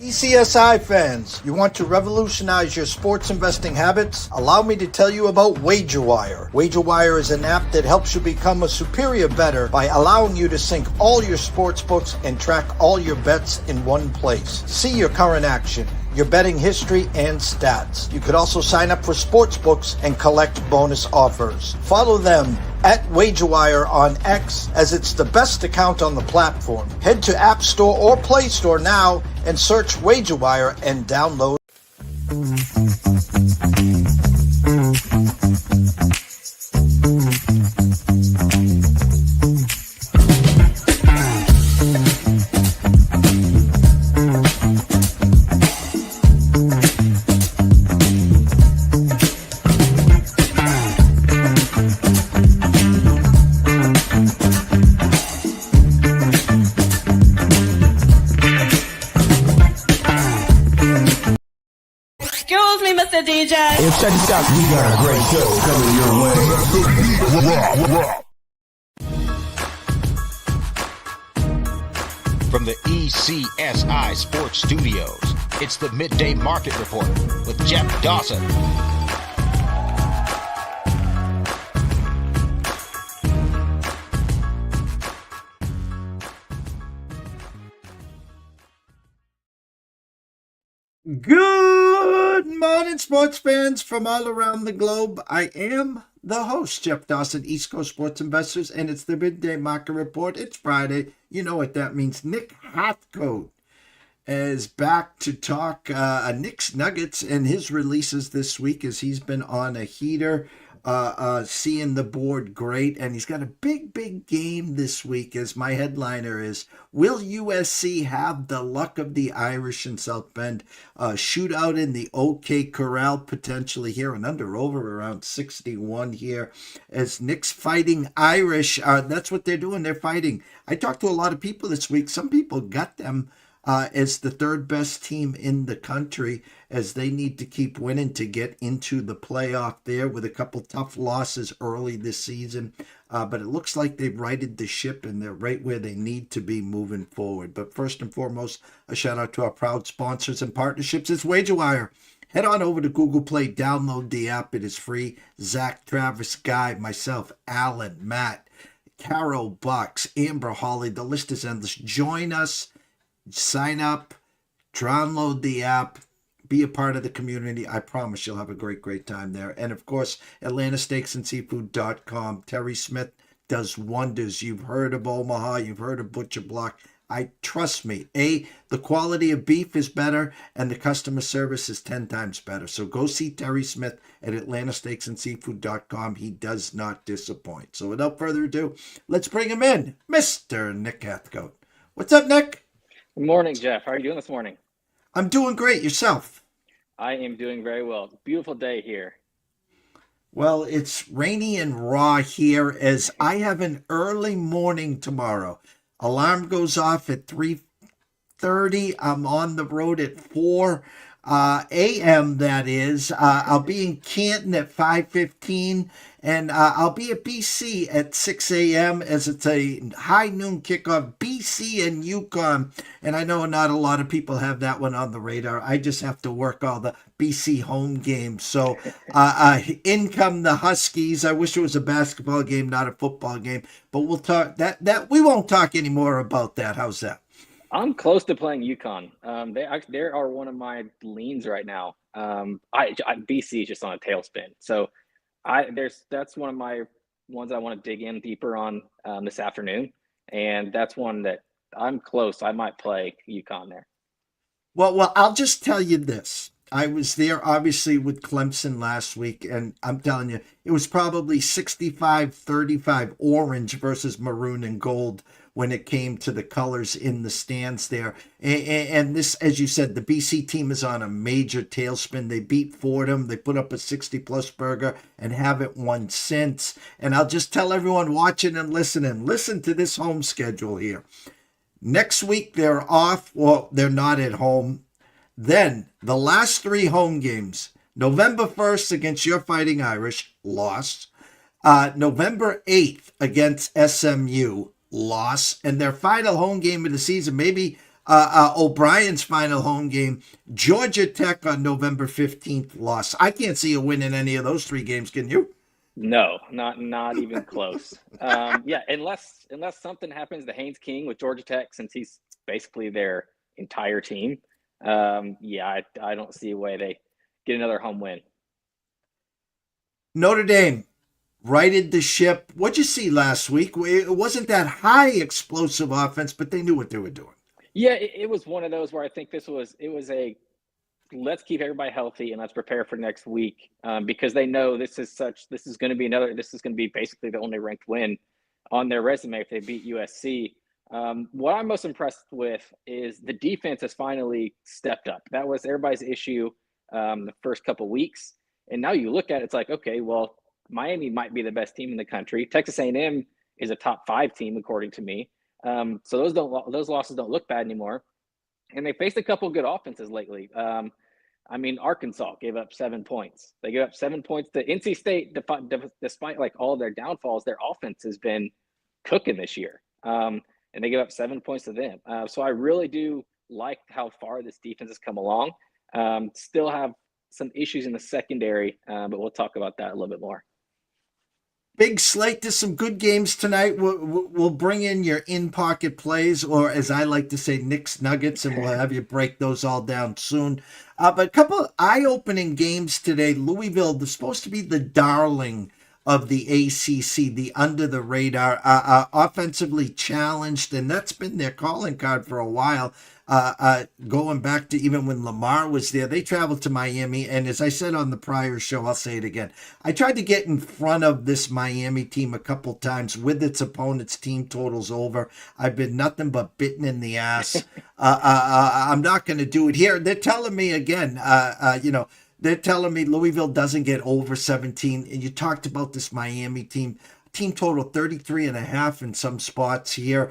ECSI fans, you want to revolutionize your sports investing habits? Allow me to tell you about WagerWire. WagerWire is an app that helps you become a superior bettor by allowing you to sync all your sports books and track all your bets in one place. See your current action, your betting history, and stats. You could also sign up for sports books and collect bonus offers. Follow them at WagerWire on X, as it's the best account on the platform. Head to App Store or Play Store now and search WagerWire and download. DJ. Hey, check this out. We got a great show coming your way. From the ECSI Sports Studios, it's the Midday Market Report with Jeff Dawson. Good morning, sports fans from all around the globe. I am the host, Jeff Dawson, East Coast Sports Investors, and it's the Midday Market Report. It's Friday. You know what that means. Nick Hathcoat is back to talk Knicks Nuggets and his releases this week, as he's been on a heater, seeing the board great, and he's got a big game this week, as my headliner is, will USC have the luck of the Irish in South Bend? Shootout in the OK Corral potentially here, and over around 61 here, as Knicks fighting Irish. That's what they're doing. They're fighting. I talked to a lot of people this week. Some people got them as the third best team in the country, as they need to keep winning to get into the playoff there, with a couple tough losses early this season. But it looks like they've righted the ship and they're right where they need to be moving forward. But first and foremost, a shout out to our proud sponsors and partnerships. It's WagerWire. Head on over to Google Play, download the app. It is free. Zach, Travis, Guy, myself, Alan, Matt, Carol, Bucks, Amber, Holly, the list is endless. Join us. Sign up, download the app, be a part of the community. I promise you'll have a great time there. And of course, AtlantaSteaksAndSeafood.com. Terry Smith does wonders. You've heard of Omaha, you've heard of Butcher Block. Trust me, the quality of beef is better and the customer service is 10 times better. So go see Terry Smith at AtlantaSteaksAndSeafood.com. He does not disappoint. So without further ado, let's bring him in, Mr. Nick Hathcoat. What's up, Nick? Good morning, Jeff. How are you doing this morning? I'm doing great. Yourself? I am doing very well. Beautiful day here. Well, it's rainy and raw here, as I have an early morning tomorrow. Alarm goes off at 3:30. I'm on the road at 4 a.m. That is. I'll be in Canton at 5:15, and I'll be at BC at 6 a.m. as it's a high noon kickoff. BC and UConn, and I know not a lot of people have that one on the radar. I just have to work all the BC home games. So in come the Huskies. I wish it was a basketball game, not a football game. But we'll talk that we won't talk anymore about that. How's that? I'm close to playing UConn. They are one of my leans right now. BC is just on a tailspin, so that's one of my ones I want to dig in deeper on this afternoon, and that's one that I'm close. I might play UConn there. Well, I'll just tell you this. I was there, obviously, with Clemson last week, and I'm telling you, it was probably 65-35 orange versus maroon and gold when it came to the colors in the stands there. And this, as you said, the BC team is on a major tailspin. They beat Fordham. They put up a 60-plus burger and haven't won since. And I'll just tell everyone watching and listening, listen to this home schedule here. Next week, they're off. Well, they're not at home. Then the last 3 home games, November 1st against your Fighting Irish, loss. November 8th against SMU, loss. And their final home game of the season, maybe O'Brien's final home game, Georgia Tech on November 15th loss. I can't see a win in any of those 3 games, can you? No, not even close. Yeah, unless something happens to Haynes King with Georgia Tech, since he's basically their entire team. Yeah, I don't see a way they get another home win. Notre Dame righted the ship. What'd you see last week? It wasn't that high explosive offense, but they knew what they were doing. Yeah, it was one of those where I think it was a let's keep everybody healthy and let's prepare for next week, because they know this is going to be basically the only ranked win on their resume if they beat USC. What I'm most impressed with is the defense has finally stepped up. That was everybody's issue the first couple weeks, and now you look at it, it's like, okay, well, Miami might be the best team in the country. Texas A&M is a top 5 team according to me. So those losses don't look bad anymore. And they faced a couple good offenses lately. I mean, Arkansas gave up 7 points. They gave up 7 points to NC State, despite like all of their downfalls. Their offense has been cooking this year, and they gave up 7 points to them. So I really do like how far this defense has come along. Still have some issues in the secondary, but we'll talk about that a little bit more. Big slate to some good games tonight. We'll bring in your in-pocket plays, or as I like to say, Nick's Nuggets, and we'll have you break those all down soon. But a couple of eye-opening games today. Louisville, they're supposed to be the darling of the ACC, the under-the-radar, offensively challenged, and that's been their calling card for a while. Going back to even when Lamar was there, they traveled to Miami, and as I said on the prior show, I'll say it again, I tried to get in front of this Miami team a couple times with its opponent's team totals over. I've been nothing but bitten in the ass. I'm not going to do it here. They're telling me again, they're telling me Louisville doesn't get over 17. And you talked about this Miami team total 33.5 in some spots here.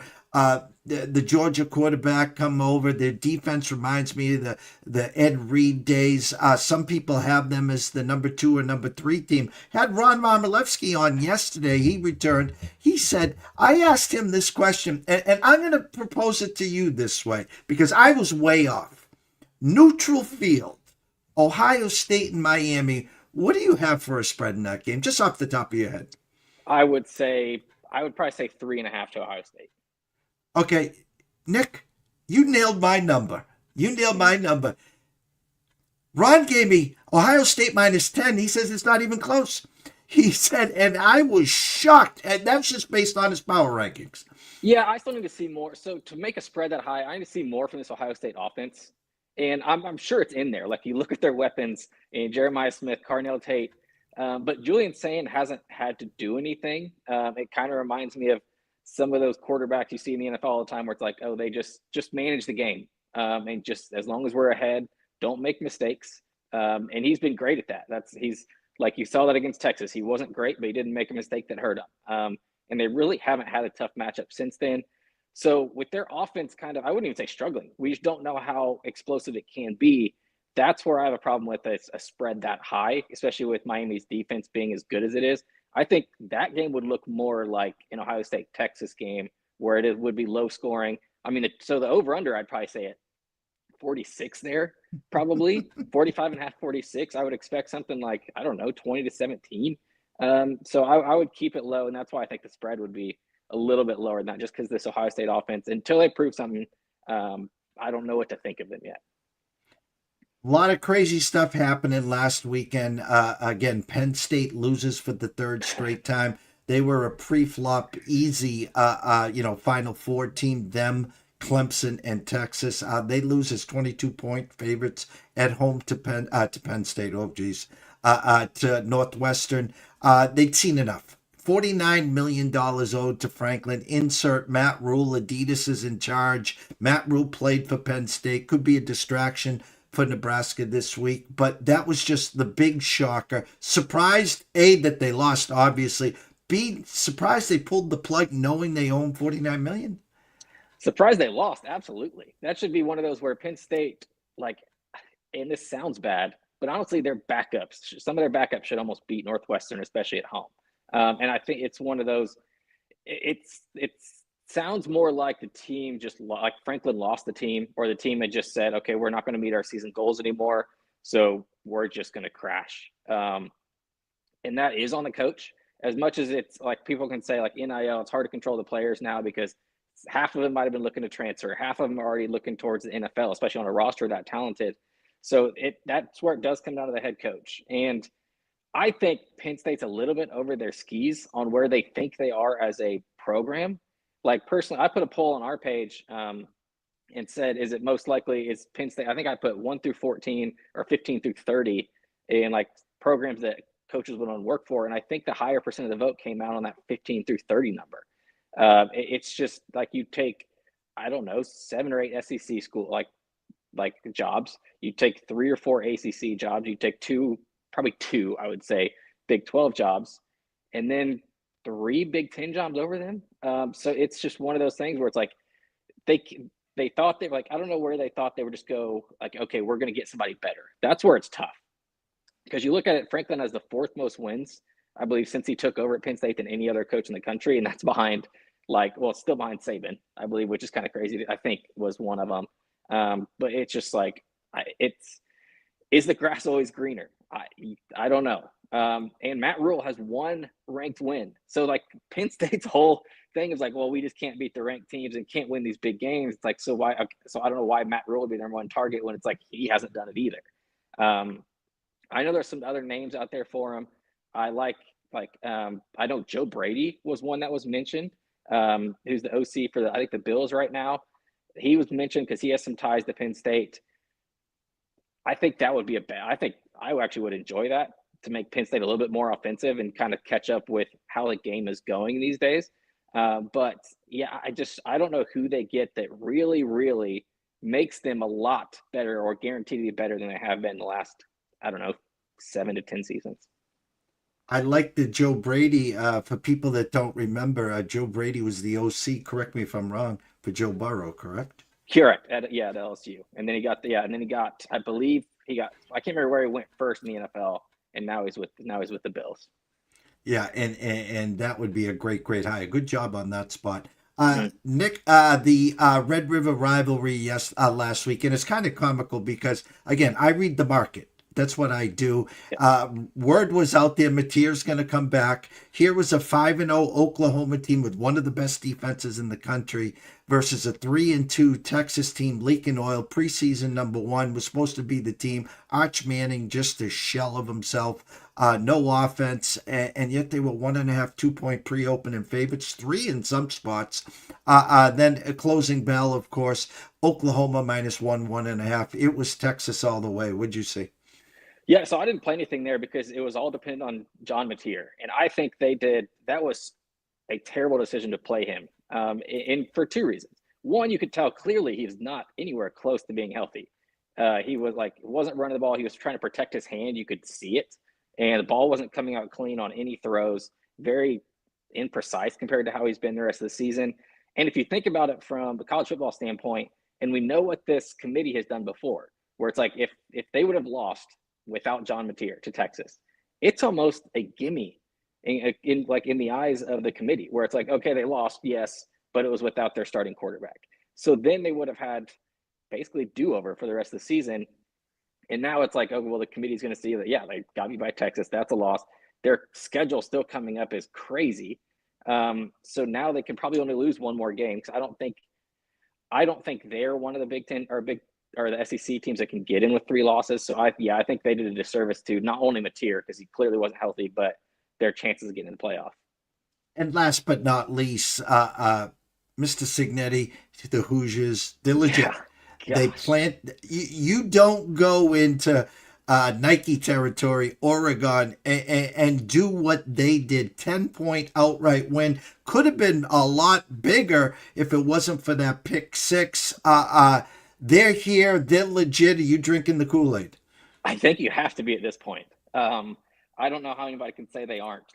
The Georgia quarterback come over. Their defense reminds me of the Ed Reed days. Some people have them as the number 2 or number 3 team. Had Ron Marmolevsky on yesterday. He returned. He said, I asked him this question, and I'm going to propose it to you this way, because I was way off. Neutral field, Ohio State and Miami. What do you have for a spread in that game, just off the top of your head? I would probably say 3.5 to Ohio State. Okay, Nick, you nailed my number. Ron gave me Ohio State -10. He says it's not even close. He said, and I was shocked. And that's just based on his power rankings. Yeah, I still need to see more. So to make a spread that high, I need to see more from this Ohio State offense. And I'm sure it's in there. Like, you look at their weapons and Jeremiah Smith, Carnell Tate. But Julian Sayin hasn't had to do anything. It kind of reminds me of some of those quarterbacks you see in the NFL all the time where it's like, oh, they just manage the game. And just as long as we're ahead, don't make mistakes. And he's been great at that. He's like, you saw that against Texas. He wasn't great, but he didn't make a mistake that hurt him. And they really haven't had a tough matchup since then. So with their offense I wouldn't even say struggling. We just don't know how explosive it can be. That's where I have a problem with a spread that high, especially with Miami's defense being as good as it is. I think that game would look more like an Ohio State-Texas game where it would be low scoring. I mean, so the over-under, I'd probably say at 46 there, probably. 45.5, 46. I would expect something like, 20-17. So I would keep it low, and that's why I think the spread would be a little bit lower than that, just because this Ohio State offense, until they prove something, I don't know what to think of them yet. A lot of crazy stuff happening last weekend. Again, Penn State loses for the 3rd straight time. They were a pre-flop, easy, Final Four team. Them, Clemson, and Texas. They lose as 22-point favorites at home to Penn State. Oh, geez, to Northwestern. They'd seen enough. $49 million owed to Franklin. Insert Matt Rule. Adidas is in charge. Matt Rule played for Penn State. Could be a distraction for Nebraska this week, but that was just the big shocker. Surprised, A, that they lost, obviously. B, surprised they pulled the plug knowing they own $49 million. Surprised they lost, absolutely. That should be one of those where Penn State, and this sounds bad, but honestly, their backups, some of their backups should almost beat Northwestern, especially at home. And I think it's one of those, it's sounds more like the team like Franklin lost the team, or the team had just said, okay, we're not going to meet our season goals anymore, so we're just going to crash. And that is on the coach. As much as it's like people can say like NIL, it's hard to control the players now because half of them might have been looking to transfer, half of them are already looking towards the NFL, especially on a roster that talented. So that's where it does come down to the head coach. And I think Penn State's a little bit over their skis on where they think they are as a program. Like personally, I put a poll on our page and said, is it most likely is Penn State? I think I put 1 through 14 or 15 through 30 in like programs that coaches would want to work for. And I think the higher percent of the vote came out on that 15 through 30 number. It's just like you take, I don't know, 7 or 8 SEC school like jobs. You take 3 or 4 ACC jobs. You take probably two, I would say, Big 12 jobs, and then 3 Big 10 jobs over them. So it's just one of those things where it's like they thought they were like, I don't know where they thought they would just go like, okay, we're going to get somebody better. That's where it's tough. Because you look at it, Franklin has the 4th most wins, I believe, since he took over at Penn State than any other coach in the country. And that's behind it's still behind Saban, I believe, which is kind of crazy. I think was one of them. But it's just like, is the grass always greener? I don't know. And Matt Rule has 1 ranked win. So like Penn State's whole thing is like, well, we just can't beat the ranked teams and can't win these big games. It's like, so why? So I don't know why Matt Rule would be their #1 target when it's like he hasn't done it either. I know there's some other names out there for him. I I know Joe Brady was one that was mentioned, who's the OC for I think the Bills right now. He was mentioned because he has some ties to Penn State. I think that would be I think I actually would enjoy that, to make Penn State a little bit more offensive and kind of catch up with how the game is going these days. But yeah, I don't know who they get that really, really makes them a lot better or guaranteed to be better than they have been the last, I don't know, 7 to 10 seasons. I like the Joe Brady. For people that don't remember, Joe Brady was the OC. Correct me if I'm wrong. For Joe Burrow, correct? Correct. At LSU, and then he got I believe I can't remember where he went first in the NFL, and now he's with the Bills. Yeah, and that would be a great hire. Good job on that spot. Nick, the Red River rivalry last week, and it's kind of comical because, again, I read the market. That's what I do. Word was out there, Mateer's going to come back. Here was a 5-0 Oklahoma team with one of the best defenses in the country versus a 3-2 Texas team leaking oil. Preseason #1 was supposed to be the team. Arch Manning, just a shell of himself. No offense, and yet they were 1.5, 2-point pre-opening favorites, 3 in some spots. Then a closing bell, of course, Oklahoma -1, 1.5. It was Texas all the way. What'd you see? Yeah, so I didn't play anything there because it was all dependent on John Mateer. And I think that was a terrible decision to play him. And for 2 reasons. One, you could tell clearly he was not anywhere close to being healthy. He wasn't running the ball. He was trying to protect his hand. You could see it. And the ball wasn't coming out clean on any throws. Very imprecise compared to how he's been the rest of the season. And if you think about it from the college football standpoint, and we know what this committee has done before, where it's like if they would have lost without John Mateer to Texas, it's almost a gimme in the eyes of the committee, where it's like, okay, they lost, yes, but it was without their starting quarterback. So then they would have had basically do-over for the rest of the season. And now it's like, oh, well, the committee's going to see that, yeah, they got beat by Texas. That's a loss. Their schedule still coming up is crazy. So now they can probably only lose 1 more game, because I don't think they're one of the Big Ten or the SEC teams that can get in with 3 losses. So I think they did a disservice to not only Mateer, because he clearly wasn't healthy, but their chances of getting in the playoff. And last but not least, Mr. Signetti, the Hoosiers, they're legit. Yeah, they plant. You don't go into Nike territory, Oregon, and do what they did. 10-point outright win. Could have been a lot bigger if it wasn't for that pick 6. They're here. They're legit. Are you drinking the Kool-Aid? I think you have to be at this point. I don't know how anybody can say they aren't.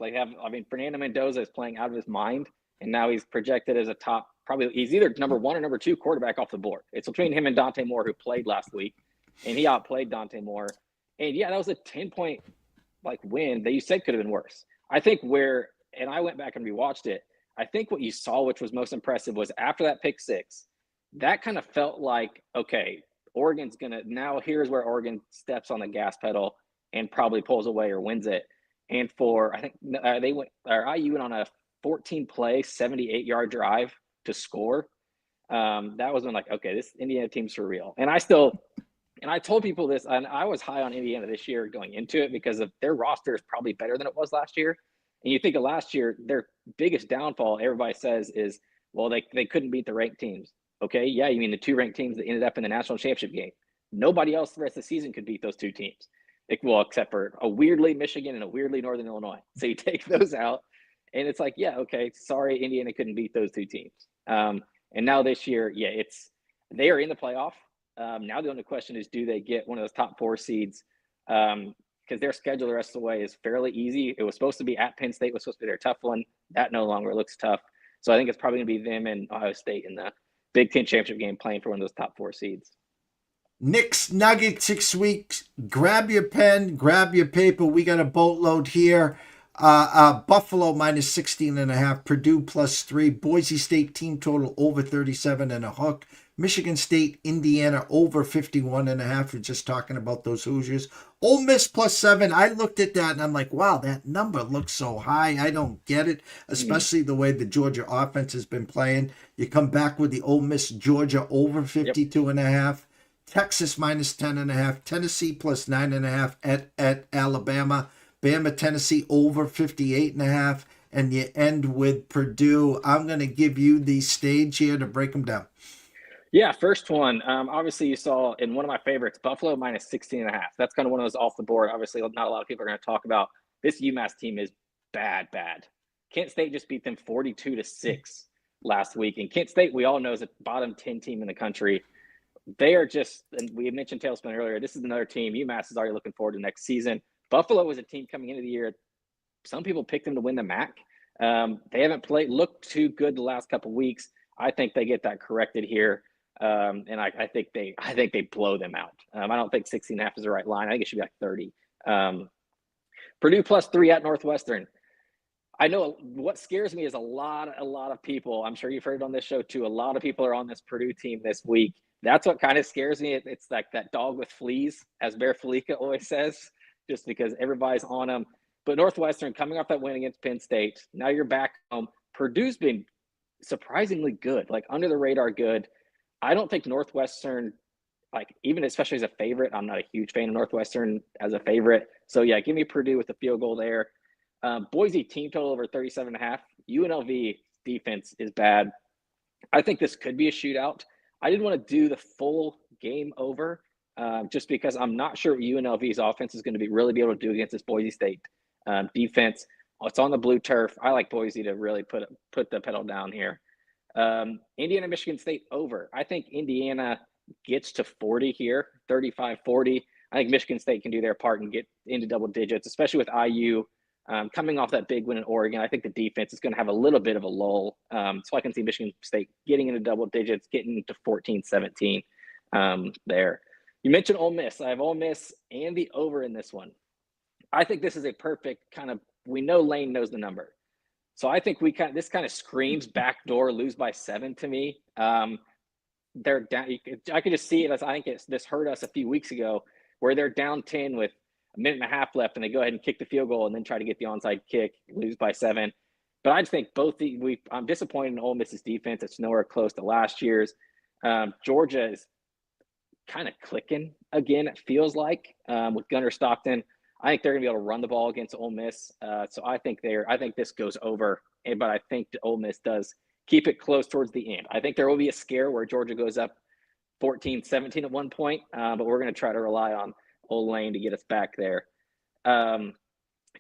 Fernando Mendoza is playing out of his mind, and now he's projected as a top, probably he's either #1 or #2 quarterback off the board. It's between him and Dante Moore, who played last week, and he outplayed Dante Moore. And yeah, that was a 10-point win that you said could have been worse. I think and I went back and rewatched it. I think what you saw, which was most impressive, was after that pick six, that kind of felt like, okay, Oregon's gonna now. Here's where Oregon steps on the gas pedal and probably pulls away or wins it. And for I think IU went on a 14-play, 78-yard drive to score. That was when like, okay, this Indiana team's for real. And I told people this, and I was high on Indiana this year going into it because of their roster is probably better than it was last year. And you think of last year, their biggest downfall, everybody says, is, well, they couldn't beat the ranked teams. Okay, yeah, you mean the two ranked teams that ended up in the national championship game. Nobody else the rest of the season could beat those two teams. Well, except for a weirdly Michigan and a weirdly Northern Illinois. So you take those out, and it's like, yeah, okay, sorry, Indiana couldn't beat those two teams. And now this year, yeah, they are in the playoff. Now the only question is, do they get one of those top 4 seeds? Because their schedule the rest of the way is fairly easy. It was supposed to be at Penn State, was supposed to be their tough one. That no longer looks tough. So I think it's probably going to be them and Ohio State in the Big Ten championship game playing for one of those top 4 seeds. Knicks Nuggets 6 weeks. Grab your pen, grab your paper. We got a boatload here. Buffalo minus 16.5. Purdue +3. Boise State team total over 37 and a hook. Michigan State, Indiana over 51.5. We're just talking about those Hoosiers. Ole Miss +7. I looked at that and I'm like, wow, that number looks so high. I don't get it, especially the way the Georgia offense has been playing. You come back with the Ole Miss Georgia over 52.5. Texas minus 10.5. Tennessee +9.5 at Alabama. Bama, Tennessee over 58.5. And you end with Purdue. I'm going to give you the stage here to break them down. Yeah, first one. Obviously, you saw in one of my favorites, Buffalo minus 16.5. That's kind of one of those off the board. Obviously, not a lot of people are going to talk about. This UMass team is bad. Kent State just beat them 42-6 last week. And Kent State, we all know, is a bottom 10 team in the country. They are just, and we had mentioned Tailspin earlier, this is another team. UMass is already looking forward to next season. Buffalo was a team coming into the year. Some people picked them to win the MAC. They haven't looked too good the last couple of weeks. I think they get that corrected here. And I think they blow them out. I don't think 16.5 is the right line. I think it should be like 30. Purdue +3 at Northwestern. I know what scares me is a lot of people. I'm sure you've heard it on this show too. A lot of people are on this Purdue team this week. That's what kind of scares me. It's like that dog with fleas, as Bear Felica always says, just because everybody's on them. But Northwestern coming off that win against Penn State, now you're back home. Purdue's been surprisingly good, like under the radar good. I don't think Northwestern, like even especially as a favorite, I'm not a huge fan of Northwestern as a favorite. So yeah, give me Purdue with the field goal there. Boise team total over 37.5. UNLV defense is bad. I think this could be a shootout. I didn't want to do the full game over just because I'm not sure UNLV's offense is going to really be able to do against this Boise State defense. It's on the blue turf. I like Boise to really put the pedal down here. Indiana, Michigan State over. I think Indiana gets to 40 here, 35-40. I think Michigan State can do their part and get into double digits, especially with IU coming off that big win in Oregon. I think the defense is going to have a little bit of a lull. So I can see Michigan State getting into double digits, getting to 14-17 there. You mentioned Ole Miss. I have Ole Miss and the over in this one. I think this is a perfect kind of, we know Lane knows the number. So I think this kind of screams backdoor lose by 7 to me. They're down. I could just see it as I think this hurt us a few weeks ago, where they're down 10 with a minute and a half left, and they go ahead and kick the field goal and then try to get the onside kick, lose by 7. But I just think I'm disappointed in Ole Miss's defense. It's nowhere close to last year's. Georgia is kind of clicking again. It feels like with Gunnar Stockton. I think they're going to be able to run the ball against Ole Miss. So I think this goes over, but I think Ole Miss does keep it close towards the end. I think there will be a scare where Georgia goes up 14-17 at one point, but we're going to try to rely on Old Lane to get us back there.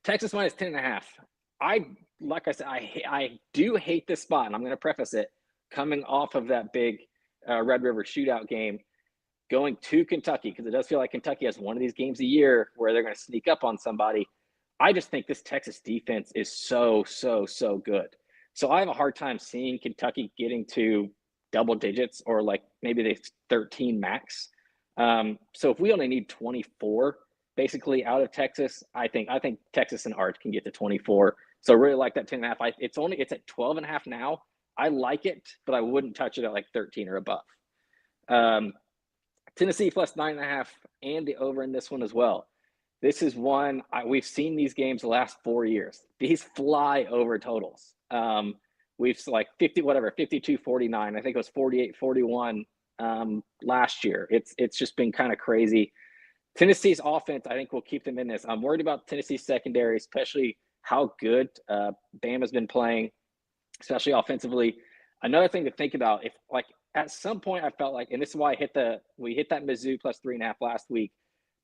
Texas minus 10.5. Like I said, I do hate this spot, and I'm going to preface it coming off of that big Red River shootout game. Going to Kentucky, because it does feel like Kentucky has one of these games a year where they're going to sneak up on somebody. I just think this Texas defense is so good. So I have a hard time seeing Kentucky getting to double digits or like maybe they 13 max. So if we only need 24 basically out of Texas, I think Texas and Art can get to 24. So I really like that 10.5. It's at 12.5 now. I like it, but I wouldn't touch it at like 13 or above. Tennessee plus 9.5 and the over in this one as well. This is one we've seen these games the last 4 years. These fly over totals. We've like 52-49. I think it was 48-41 last year. It's just been kind of crazy. Tennessee's offense, I think, will keep them in this. I'm worried about Tennessee's secondary, especially how good Bama's been playing, especially offensively. Another thing to think about, if like at some point I felt like, and this is why we hit that Mizzou plus 3.5 last week.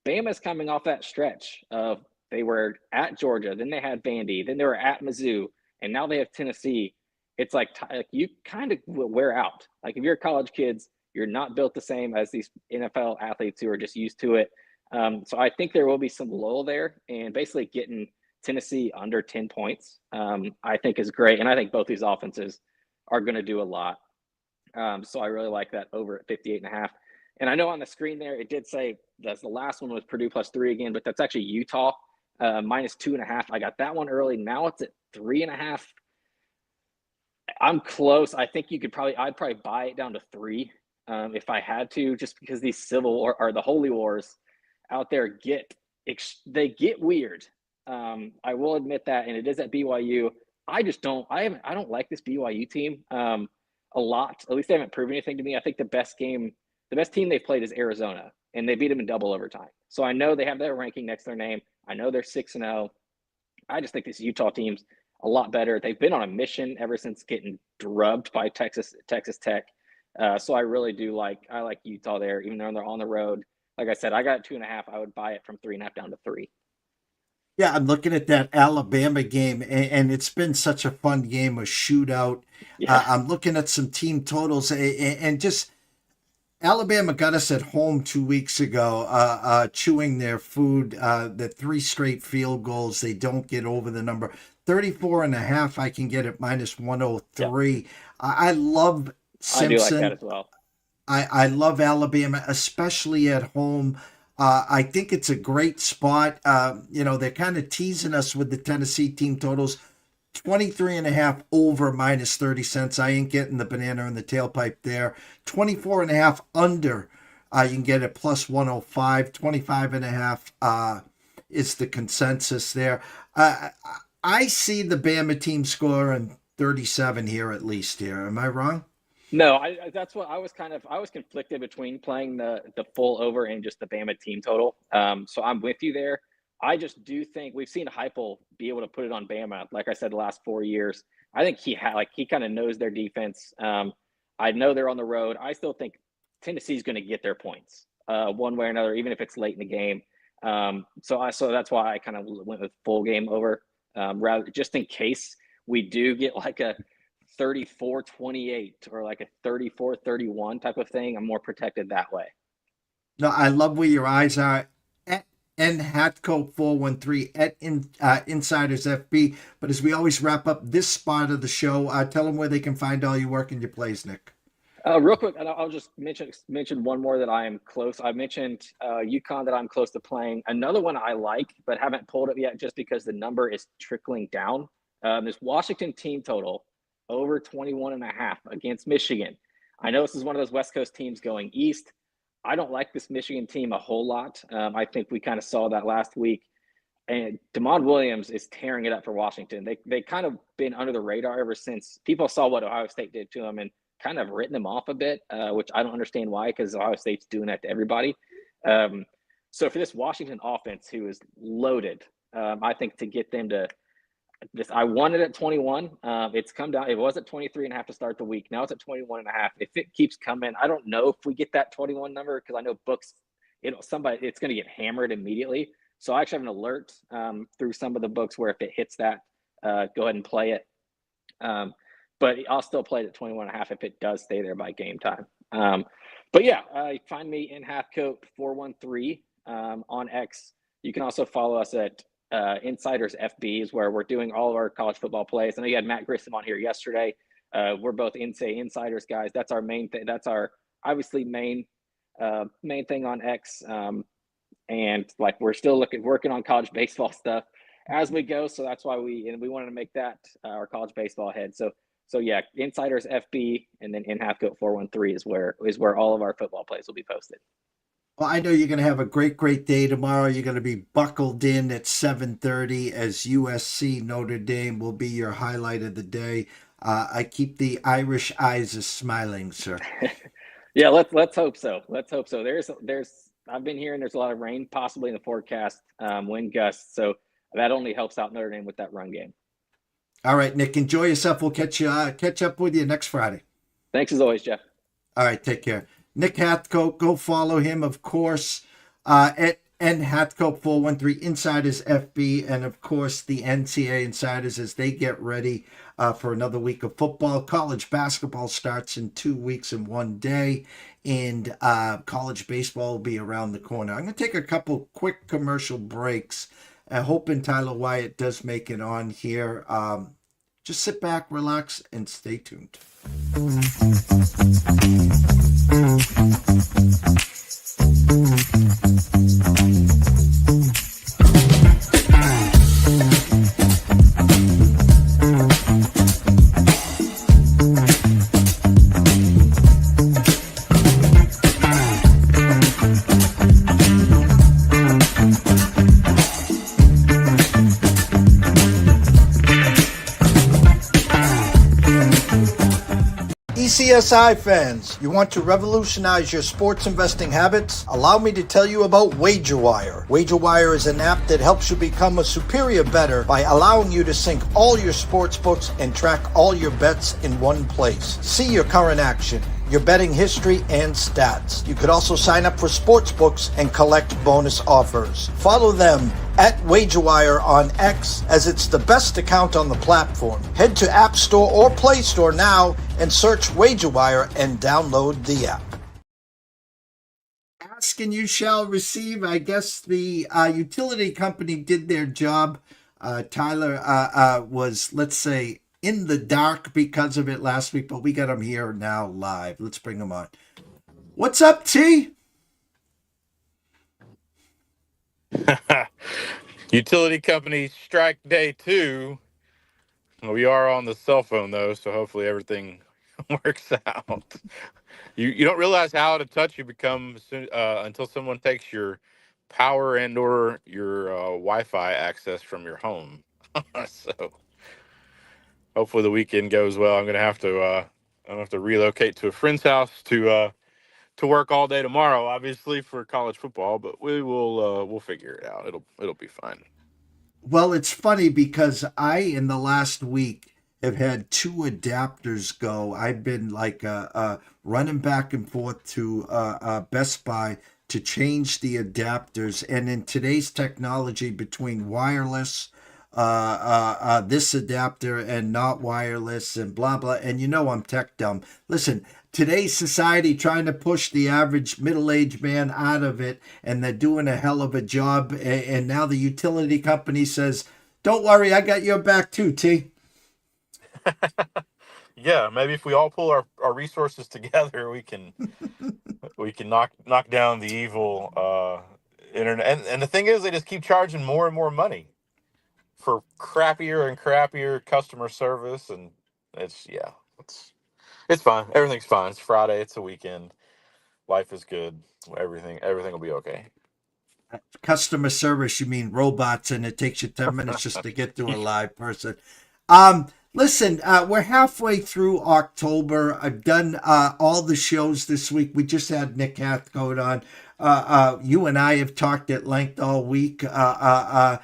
Bama's coming off that stretch of they were at Georgia, then they had Vandy, then they were at Mizzou, and now they have Tennessee. It's like you kind of will wear out. Like if you're college kids, you're not built the same as these NFL athletes who are just used to it. So I think there will be some lull there, and basically getting Tennessee under 10 points, I think is great. And I think both these offenses are going to do a lot. So I really like that over at 58.5. And I know on the screen there, it did say that's the last one was Purdue plus 3 again, but that's actually Utah minus 2.5. I got that one early. Now it's at 3.5. I'm close. I think I'd probably buy it down to 3 if I had to, just because these civil war or the holy wars out there get weird. I will admit that, and it is at BYU. I don't like this BYU team a lot. At least they haven't proven anything to me. I think the best team they've played is Arizona, and they beat them in double overtime. So I know they have that ranking next to their name. I know they're 6-0. I just think this Utah team's a lot better. They've been on a mission ever since getting drubbed by Texas Tech. So I really do like Utah there, even though they're on the road. Like I said, I got 2.5. I would buy it from 3.5 down to 3. Yeah, I'm looking at that Alabama game, and it's been such a fun game, a shootout. Yeah. I'm looking at some team totals, and just Alabama got us at home 2 weeks ago, chewing their food. The 3 straight field goals, they don't get over the number. 34.5, I can get at minus 103. Yep. I love Simpson. I do like that as well. I love Alabama, especially at home. I think it's a great spot. They're kind of teasing us with the Tennessee team totals. 23.5 over minus 30 cents. I ain't getting the banana in the tailpipe there. 24.5 under. You can get it plus 105. 25.5 is the consensus there. I see the Bama team scoring 37 here at least here. Am I wrong? No, that's what I was conflicted between playing the full over and just the Bama team total. So I'm with you there. I just do think we've seen Heupel be able to put it on Bama. Like I said, the last 4 years, I think he kind of knows their defense. I know they're on the road. I still think Tennessee's going to get their points one way or another, even if it's late in the game. So that's why I kind of went with full game over, rather just in case we do get like a 34-28 or like a 34-31 type of thing. I'm more protected that way. No, I love where your eyes are. At Hathcoat 413 at Insiders FB. But as we always wrap up this spot of the show, tell them where they can find all your work and your plays, Nick. Real quick, and I'll just mention one more that I am close. I mentioned UConn that I'm close to playing. Another one I like, but haven't pulled it yet just because the number is trickling down. This Washington team total over 21.5 against Michigan. I know this is one of those West Coast teams going east. I don't like this Michigan team a whole lot. I think we kind of saw that last week. And Damon Williams is tearing it up for Washington. They kind of been under the radar ever since people saw what Ohio State did to them and kind of written them off a bit, which I don't understand why, because Ohio State's doing that to everybody. So for this Washington offense, who is loaded, I think to get them to this, I won it at 21. It's come down. It was at 23.5 to start the week. Now it's at 21.5. If it keeps coming, I don't know if we get that 21 number, because I know books, it's going to get hammered immediately. So I actually have an alert through some of the books where if it hits that, go ahead and play it. But I'll still play it at 21.5 if it does stay there by game time. But yeah, find me in Hathcoat 413 on X. You can also follow us at Insiders FBs, where we're doing all of our college football plays. I know you had Matt Grissom on here yesterday. We're both Insiders guys. That's our main thing. That's our obviously main thing on X. And like we're still working on college baseball stuff. as we go. So that's why we wanted to make that our college baseball head. So yeah, Insiders FB and then in Hathcoat 413 is where all of our football plays will be posted. Well, I know you're going to have a great day tomorrow. You're going to be buckled in at 7:30 as USC Notre Dame will be your highlight of the day. I keep the Irish eyes smiling, sir. Yeah, let's hope so. Let's hope so. There's I've been hearing there's a lot of rain possibly in the forecast, wind gusts. So that only helps out Notre Dame with that run game. All right, Nick, enjoy yourself. We'll catch up with you next Friday. Thanks as always, Jeff. All right, take care. Nick Hathcoat, go follow him, of course, at Hathcoat 413 Insiders FB, and of course the NCAA Insiders as they get ready for another week of football. College basketball starts in 2 weeks and 1 day, and college baseball will be around the corner. I'm going to take a couple quick commercial breaks. Hoping Tyler Wyatt does make it on here. Just sit back, relax, and stay tuned. ECSI fans, you want to revolutionize your sports investing habits? Allow me to tell you about WagerWire. WagerWire is an app that helps you become a superior bettor by allowing you to sync all your sports books and track all your bets in one place. See your current action, your betting history, and stats. You could also sign up for sports books and collect bonus offers. Follow them at WagerWire on X as it's the best account on the platform. Head to App Store or Play Store now and search WagerWire and download the app. Ask and you shall receive. I guess the utility company did their job. Tyler was, let's say, in the dark because of it last week, but we got him here now live. Let's bring him on. What's up, T? Utility company strike day 2. We are on the cell phone though, so hopefully everything works out. You don't realize how out of touch you become until someone takes your power and or your Wi-Fi access from your home. So hopefully the weekend goes well. I'm gonna have to relocate to a friend's house to work all day tomorrow, obviously for college football, but we'll figure it out. It'll be fine. Well, it's funny because in the last week have had 2 adapters go. I've been like running back and forth to Best Buy to change the adapters. And in today's technology between wireless, this adapter and not wireless and blah, blah. And I'm tech dumb. Listen, today's society trying to push the average middle-aged man out of it, and they're doing a hell of a job. And now the utility company says, don't worry, I got your back too, T. Yeah, maybe if we all pull our resources together, we can knock down the evil internet. And the thing is, they just keep charging more and more money for crappier and crappier customer service, and it's fine. Everything's fine. It's Friday. It's a weekend. Life is good. Everything will be okay. Customer service, you mean robots, and it takes you 10 minutes just to get to a live person. Listen, we're halfway through October. I've done all the shows this week. We just had Nick Hathcoat on. You and I have talked at length all week. The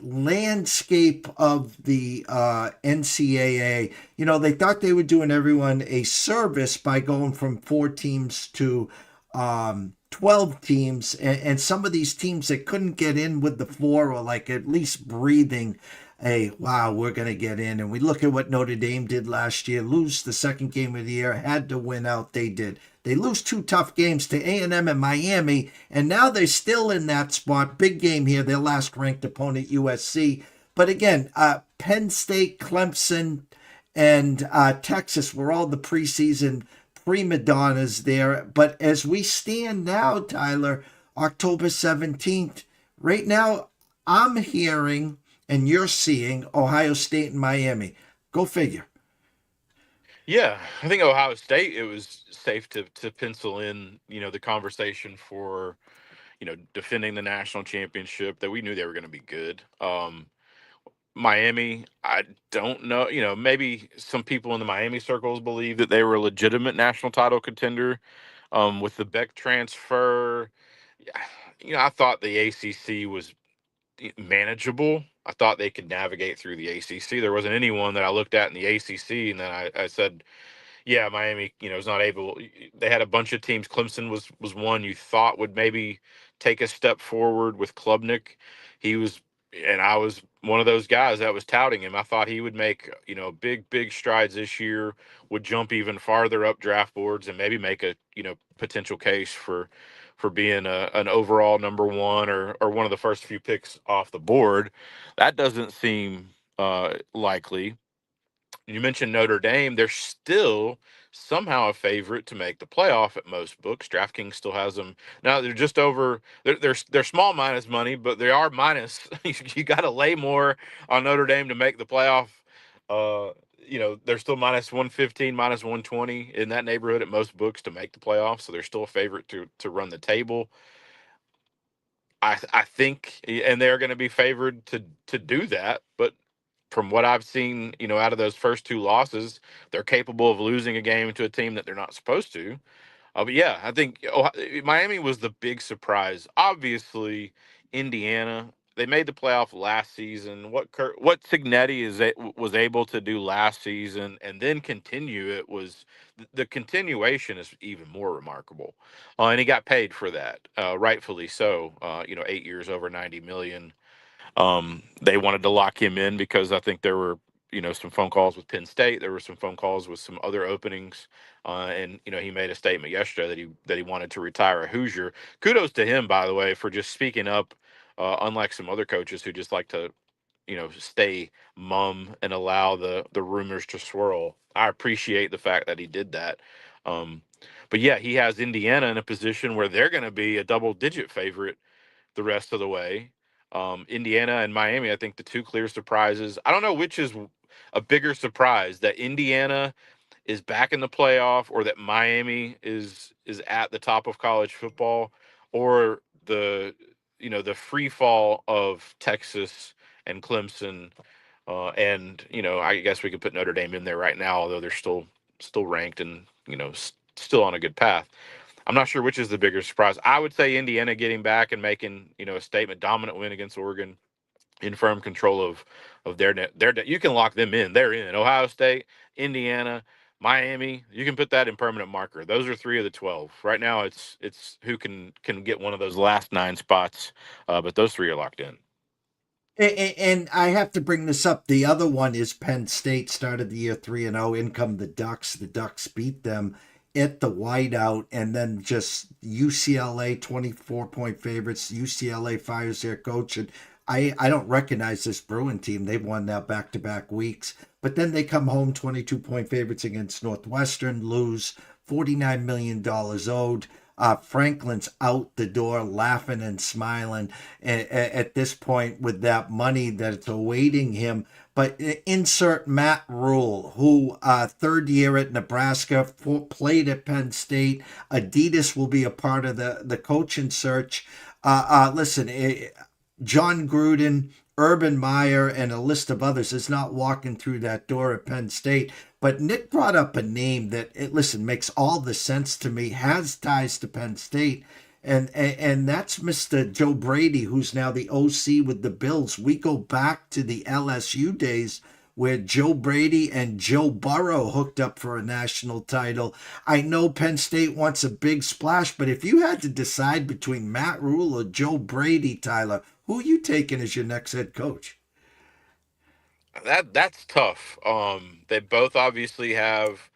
landscape of the NCAA, they thought they were doing everyone a service by going from 4 teams to 12 teams. And some of these teams that couldn't get in with the 4 or like at least breathing, hey, wow, we're going to get in. And we look at what Notre Dame did last year, lose the second game of the year, had to win out. They did. They lose 2 tough games to A&M and Miami, and now they're still in that spot. Big game here, their last ranked opponent, USC. But again, Penn State, Clemson, and Texas were all the preseason prima donnas there. But as we stand now, Tyler, October 17th, right now, I'm hearing and you're seeing Ohio State and Miami. Go figure. Yeah, I think Ohio State, it was safe to pencil in, the conversation for, defending the national championship, that we knew they were going to be good. Miami, I don't know, maybe some people in the Miami circles believe that they were a legitimate national title contender. With the Beck transfer, yeah, I thought the ACC was manageable. I thought they could navigate through the ACC. There wasn't anyone that I looked at in the ACC and then I said, yeah, Miami, is not able. They had a bunch of teams. Clemson was one you thought would maybe take a step forward with Klubnik. He was, and I was one of those guys that was touting him. I thought he would make, big strides this year, would jump even farther up draft boards and maybe make a, potential case for being an overall number one or one of the first few picks off the board. That doesn't seem likely. You mentioned Notre Dame. They're still somehow a favorite to make the playoff at most books. DraftKings still has them. Now they're just over. They're small minus money, but they are minus. You got to lay more on Notre Dame to make the playoff. They're still minus 115, minus 120 in that neighborhood at most books to make the playoff. So they're still a favorite to run the table. I think, and they're going to be favored to do that, but from what I've seen, out of those first two losses, they're capable of losing a game to a team that they're not supposed to. But yeah, I think Miami was the big surprise. Obviously, Indiana, they made the playoff last season. What Cignetti was able to do last season and then continue it was the continuation is even more remarkable. And he got paid for that, rightfully so. 8 years, over 90 million. They wanted to lock him in because I think there were, some phone calls with Penn State. There were some phone calls with some other openings, and he made a statement yesterday that he wanted to retire a Hoosier. Kudos to him, by the way, for just speaking up. Unlike some other coaches who just like to, stay mum and allow the rumors to swirl. I appreciate the fact that he did that. But yeah, he has Indiana in a position where they're going to be a double-digit favorite the rest of the way. Indiana and Miami, I think the two clear surprises. I don't know which is a bigger surprise, that Indiana is back in the playoff or that Miami is at the top of college football, or the free fall of Texas and Clemson. And I guess we could put Notre Dame in there right now, although they're still ranked and still on a good path. I'm not sure which is the bigger surprise. I would say Indiana getting back and making, a statement, dominant win against Oregon, in firm control of their net. You can lock them in. They're in. Ohio State, Indiana, Miami. You can put that in permanent marker. Those are 3 of the 12. Right now, it's who can get one of those last 9 spots. But those 3 are locked in. And I have to bring this up. The other one is Penn State started the year 3-0. In come the Ducks. The Ducks beat them at the whiteout, and then just UCLA 24-point favorites. UCLA fires their coach, and I don't recognize this Bruin team. They've won now back-to-back weeks, but then they come home 22-point favorites against Northwestern, lose $49 million owed. Franklin's out the door laughing and smiling at this point with that money that's awaiting him. But insert Matt Rule, who third year at Nebraska, played at Penn State. Adidas will be a part of the coaching search. Listen, John Gruden, Urban Meyer, and a list of others is not walking through that door at Penn State. But Nick brought up a name that, makes all the sense to me, has ties to Penn State, and that's Mr. Joe Brady, who's now the OC with the Bills. We go back to the LSU days where Joe Brady and Joe Burrow hooked up for a national title. I know Penn State wants a big splash, but if you had to decide between Matt Rule or Joe Brady, Tyler, who are you taking as your next head coach? That's tough. They both obviously have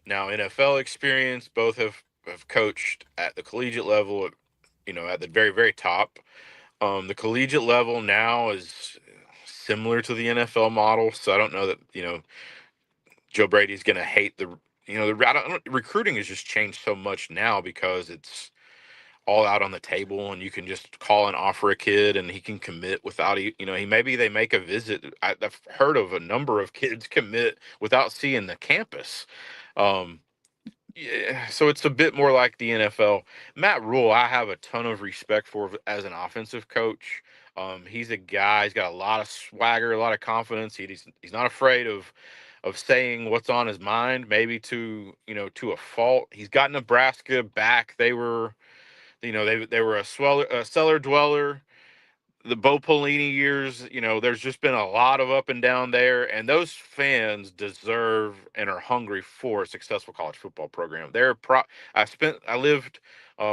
now NFL experience. Both have coached at the collegiate level, at the very, very top. The collegiate level now is similar to the NFL model, so I don't know that Joe Brady's going to hate recruiting has just changed so much now because it's all out on the table, and you can just call and offer a kid, and he can commit without he maybe they make a visit. I've heard of a number of kids commit without seeing the campus. Um, yeah, so it's a bit more like the NFL. Matt Rule, I have a ton of respect for as an offensive coach. He's a guy. He's got a lot of swagger, a lot of confidence. He's not afraid of saying what's on his mind, maybe to a fault. He's got Nebraska back. They were they were a cellar dweller. The Bo Pelini years, there's just been a lot of up and down there, and those fans deserve and are hungry for a successful college football program. I lived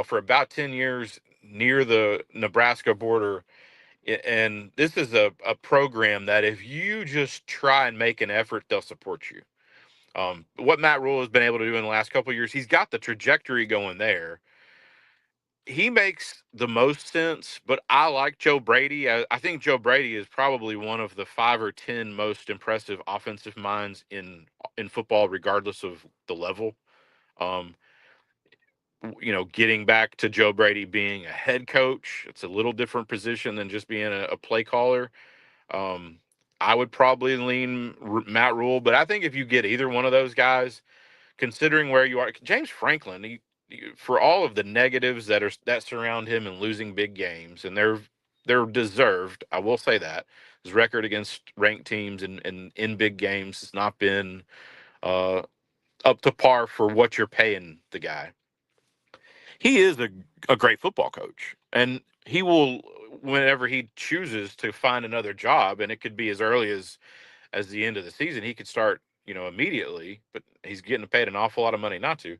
for about 10 years near the Nebraska border, and this is a program that if you just try and make an effort, they'll support you. What Matt Rule has been able to do in the last couple of years, he's got the trajectory going there. He makes the most sense, but I like Joe Brady. I think Joe Brady is probably one of the 5 or 10 most impressive offensive minds in football, regardless of the level. Um, Getting back to Joe Brady being a head coach, it's a little different position than just being a play caller. Um, I would probably lean Matt Rule, but I think if you get either one of those guys, considering where you are, James Franklin, for all of the negatives that surround him and losing big games, and they're deserved. I will say that his record against ranked teams and in big games has not been uh, up to par for what you're paying the guy. He is a great football coach, and he will, whenever he chooses to find another job, and it could be as early as the end of the season. He could start, immediately, but he's getting paid an awful lot of money not to.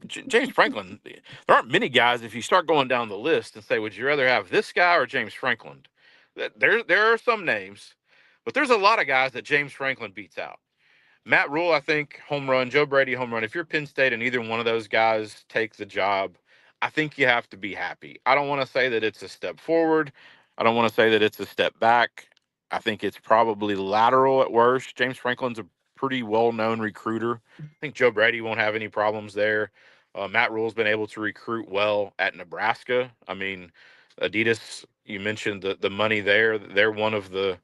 James Franklin, there aren't many guys. If you start going down the list and say, would you rather have this guy or James Franklin? There are some names, but there's a lot of guys that James Franklin beats out. Matt Rule, I think, home run. Joe Brady, home run. If you're Penn State and either one of those guys take the job, I think you have to be happy. I don't want to say that it's a step forward. I don't want to say that it's a step back. I think it's probably lateral at worst. James Franklin's a pretty well-known recruiter. I think Joe Brady won't have any problems there. Matt Rule's been able to recruit well at Nebraska. I mean, Adidas, you mentioned the money there. They're one of the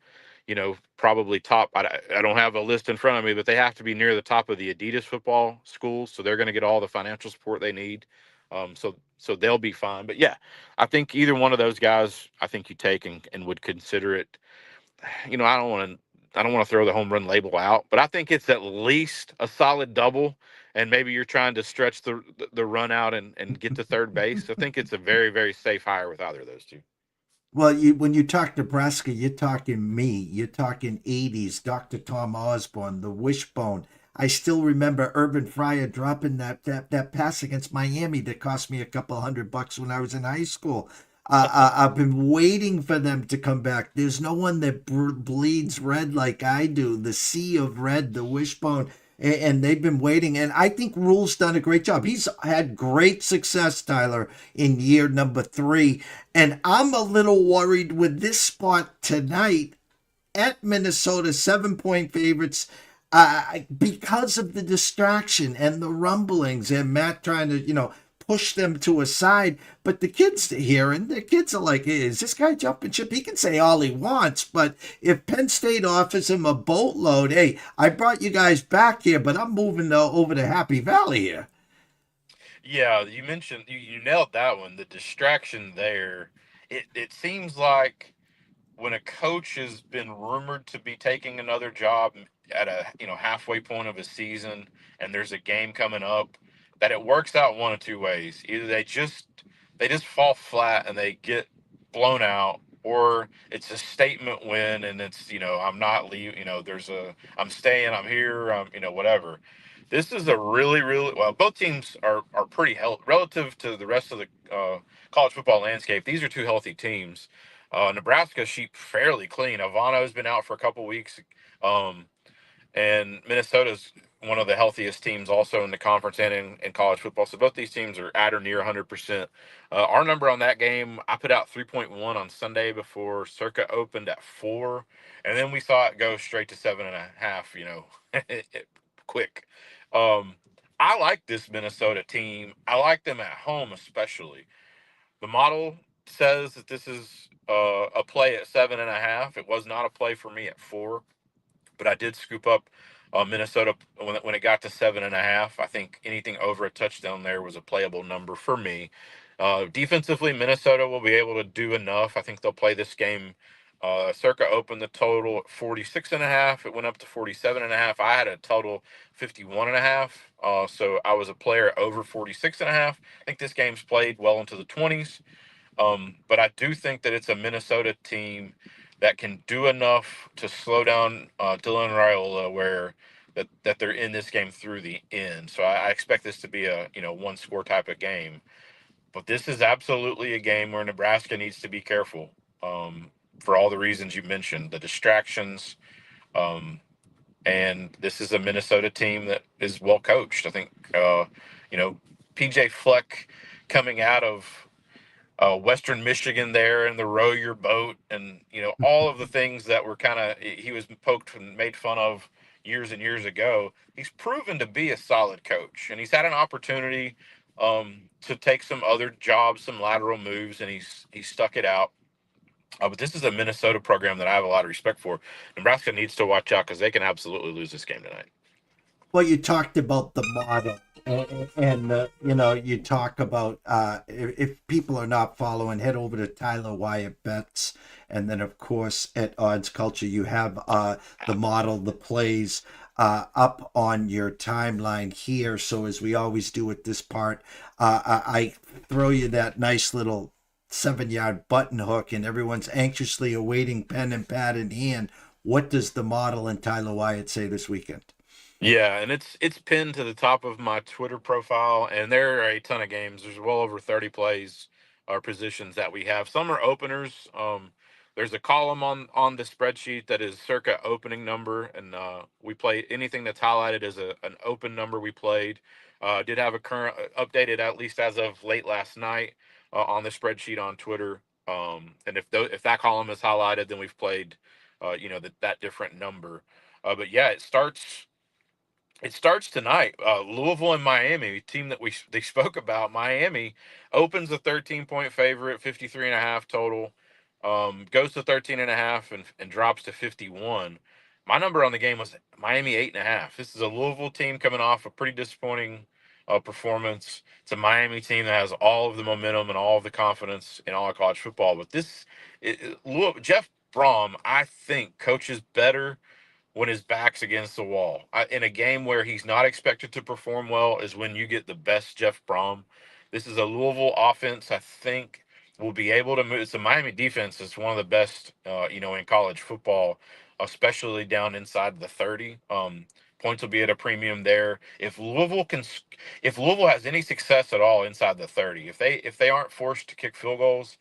probably top. I don't have a list in front of me, but they have to be near the top of the Adidas football schools, so they're going to get all the financial support they need. So they'll be fine. But yeah, I think either one of those guys, I think you take and would consider it. I don't want to throw the home run label out, but I think it's at least a solid double. And maybe you're trying to stretch the run out and get to third base. I think it's a very, very safe hire with either of those two. Well, when you talk Nebraska, you're talking me. You're talking 80s, Dr. Tom Osborne, the wishbone. I still remember Urban Fryer dropping that pass against Miami that cost me a couple $100 when I was in high school. I've been waiting for them to come back. There's no one that bleeds red like I do. The sea of red, the wishbone. And they've been waiting. And I think Rule's done a great job. He's had great success, Tyler, in year number 3. And I'm a little worried with this spot tonight at Minnesota, 7-point favorites, because of the distraction and the rumblings and Matt trying to, push them to a side. But the kids here, and the kids are like, hey, is this guy jumping ship? He can say all he wants, but if Penn State offers him a boatload, hey, I brought you guys back here, but I'm moving over to Happy Valley here. Yeah, you mentioned you nailed that one. The distraction there. It seems like when a coach has been rumored to be taking another job at a halfway point of a season and there's a game coming up, that it works out one of two ways. Either they just fall flat and they get blown out, or it's a statement win and it's I'm not leaving, I'm staying, I'm here, whatever. This is a really, really well. Both teams are pretty healthy relative to the rest of the college football landscape. These are two healthy teams. Nebraska sheep fairly clean. Ivano's been out for a couple weeks, and Minnesota's one of the healthiest teams also in the conference and in college football. So both these teams are at or near 100%. Our number on that game, I put out 3.1 on Sunday before Circa opened at 4, and then we saw it go straight to 7.5. Quick. I like this Minnesota team. I like them at home especially. The model says that this is a play at 7.5. It was not a play for me at 4, but I did scoop up Minnesota when it got to 7.5. I think anything over a touchdown there was a playable number for me. Defensively, Minnesota will be able to do enough. I think they'll play this game. Circa opened the total at 46.5. It went up to 47.5. I had a total 51.5. So I was a player over 46.5. I think this game's played well into the 20s. But I do think that it's a Minnesota team that can do enough to slow down Dylan Raiola, where that they're in this game through the end. So I expect this to be a one score type of game. But this is absolutely a game where Nebraska needs to be careful for all the reasons you mentioned, the distractions. And this is a Minnesota team that is well coached. I think PJ Fleck coming out of Western Michigan there and the row your boat and all of the things that were he was poked and made fun of years and years ago. He's proven to be a solid coach, and he's had an opportunity to take some other jobs, some lateral moves, and he's stuck it out. But this is a Minnesota program that I have a lot of respect for. Nebraska needs to watch out because they can absolutely lose this game tonight. Well, you talked about the model, and you talk about if people are not following, head over to Tyler Wyatt Bets, and then of course at Odds Culture you have the model, the plays up on your timeline here. So as we always do at this part, I throw you that nice little 7-yard button hook, and everyone's anxiously awaiting pen and pad in hand. What does the model and Tyler Wyatt say this weekend? Yeah, and it's pinned to the top of my Twitter profile, and there are a ton of games. There's well over 30 plays or positions that we have. Some are openers. There's a column on the spreadsheet that is circa opening number, and we play anything that's highlighted as an open number we played. Did have a current updated at least as of late last night on the spreadsheet on Twitter. And if that column is highlighted, then we've played that different number. But yeah, it starts tonight. Louisville and Miami, a team that they spoke about. Miami opens a 13-point favorite, 53.5 total. Goes to 13.5 and drops to 51. My number on the game was Miami 8.5. This is a Louisville team coming off a pretty disappointing performance. It's a Miami team that has all of the momentum and all of the confidence in all of college football. But Jeff Brom, I think, coaches better when his back's against the wall. In a game where he's not expected to perform well is when you get the best Jeff Brom. This is a Louisville offense, I think, will be able to move. It's a Miami defense is one of the best, in college football, especially down inside the 30. Points will be at a premium there. If Louisville has any success at all inside the 30, if they aren't forced to kick field goals,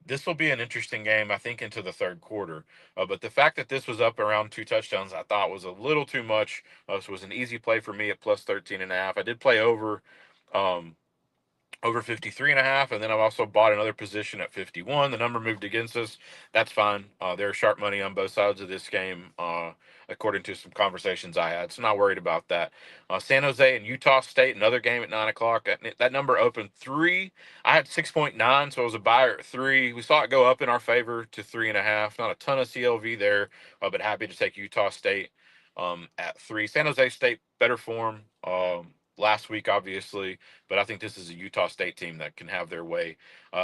this will be an interesting game, I think, into the third quarter. But the fact that this was up around 2 touchdowns, I thought was a little too much. So it was an easy play for me at plus 13.5. I did play over 53.5, and then I've also bought another position at 51. The number moved against us. That's fine. There's sharp money on both sides of this game, according to some conversations I had. So not worried about that. San Jose and Utah State, another game at 9 o'clock. That number opened 3. I had 6.9, so I was a buyer at 3. We saw it go up in our favor to 3.5. Not a ton of CLV there, but happy to take Utah State at 3. San Jose State, better form. Last week, obviously, but I think this is a Utah State team that can have their way.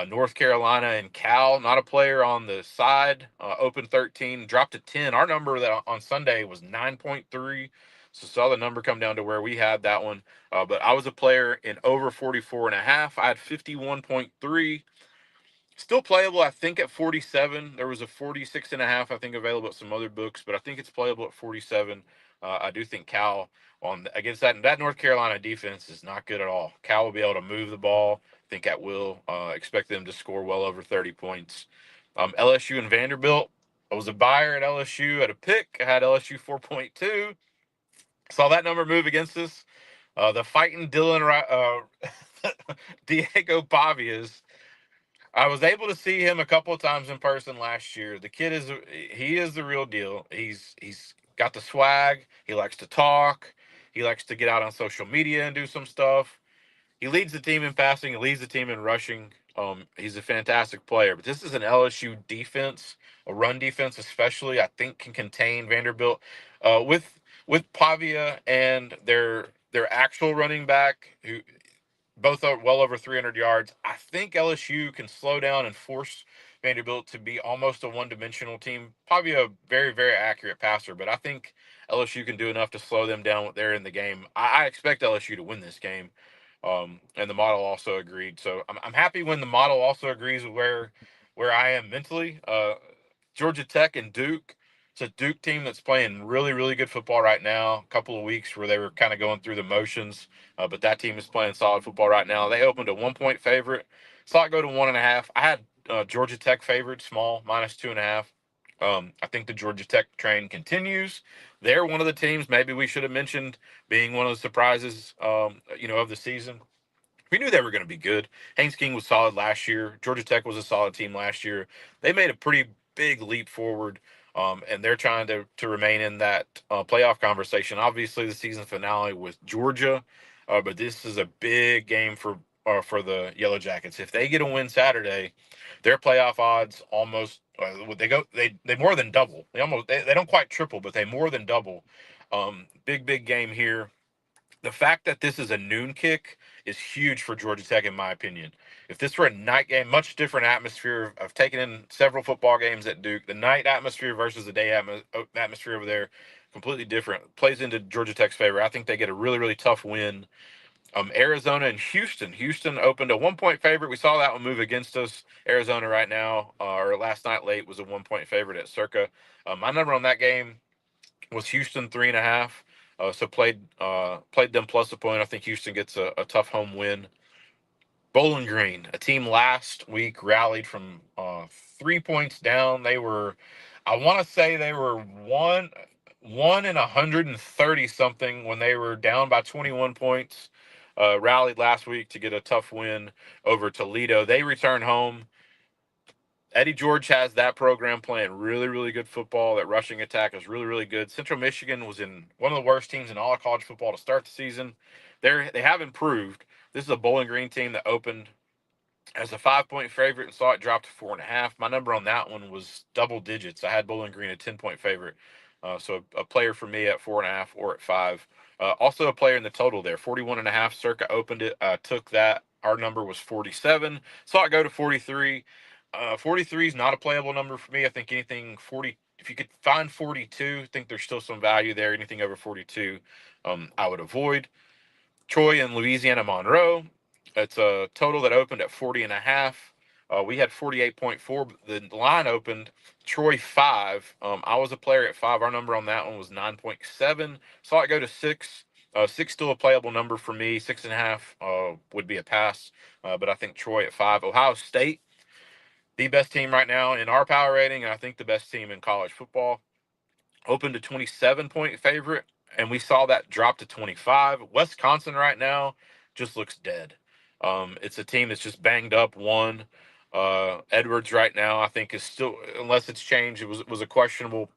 North Carolina and Cal, not a player on the side. Open 13, dropped to 10. Our number that on Sunday was 9.3, so saw the number come down to where we had that one. But I was a player in over 44.5. I had 51.3. Still playable, I think, at 47. There was a 46.5, I think, available at some other books, but I think it's playable at 47. I do think Cal against that North Carolina defense is not good at all. Cal will be able to move the ball. I think at will. Expect them to score well over 30 points. LSU and Vanderbilt. I was a buyer at LSU at a pick. I had LSU 4.2. Saw that number move against us. The fighting Diego Pavias. I was able to see him a couple of times in person last year. The kid is the real deal. He's got the swag. He likes to talk. He likes to get out on social media and do some stuff. He leads the team in passing. He leads the team in rushing. He's a fantastic player, but this is an LSU defense, a run defense especially. I think can contain Vanderbilt with Pavia and their actual running back, who both are well over 300 yards. I think LSU can slow down and force Vanderbilt to be almost a one-dimensional team. Probably a very, very accurate passer, but I think LSU can do enough to slow them down when they're in the game. I expect LSU to win this game, and the model also agreed. So I'm happy when the model also agrees with where I am mentally. Georgia Tech and Duke. It's a Duke team that's playing really, really good football right now. A couple of weeks where they were kind of going through the motions, but that team is playing solid football right now. They opened a 1-point favorite. Saw it go to 1.5. I had Georgia Tech favored, small, -2.5. I think the Georgia Tech train continues. They're one of the teams maybe we should have mentioned being one of the surprises, of the season. We knew they were going to be good. Haynes King was solid last year. Georgia Tech was a solid team last year. They made a pretty big leap forward, and they're trying to remain in that playoff conversation. Obviously, the season finale with Georgia, but this is a big game for the Yellow Jackets. If they get a win Saturday, their playoff odds almost they more than double. They don't quite triple, but they more than double. Big game here. The fact that this is a noon kick is huge for Georgia Tech, in my opinion. If this were a night game, much different atmosphere. I've taken in several football games at Duke. The night atmosphere versus the day atmosphere over there, completely different. Plays into Georgia Tech's favor. I think they get a really, really tough win. Arizona and Houston. Houston opened a 1-point favorite. We saw that one move against us. Arizona right now, or last night late, was a 1-point favorite at Circa. My number on that game was Houston 3.5. So played them plus a point. I think Houston gets a tough home win. Bowling Green, a team last week rallied from 3 points down. I want to say they were one in 130 something when they were down by 21 points. Rallied last week to get a tough win over Toledo. They return home. Eddie George has that program playing really, really good football. That rushing attack is really, really good. Central Michigan was in one of the worst teams in all of college football to start the season. They have improved. This is a Bowling Green team that opened as a 5-point favorite and saw it drop to 4.5. My number on that one was double digits. I had Bowling Green a 10-point favorite. So a player for me at 4.5 or at 5. Also a player in the total there, 41.5. Circa opened it, took that. Our number was 47. Saw it go to 43. 43 is not a playable number for me. I think anything 40, if you could find 42, I think there's still some value there. Anything over 42, I would avoid. Troy and Louisiana Monroe. It's a total that opened at 40.5. We had 48.4. The line opened Troy 5. I was a player at 5. Our number on that one was 9.7. Saw it go to 6. 6 still a playable number for me. 6.5 would be a pass. But I think Troy at 5. Ohio State, the best team right now in our power rating, and I think the best team in college football. Opened a 27-point favorite, and we saw that drop to 25. Wisconsin right now just looks dead. It's a team that's just banged up. Edwards right now, I think, is still, unless it's changed, it was a questionable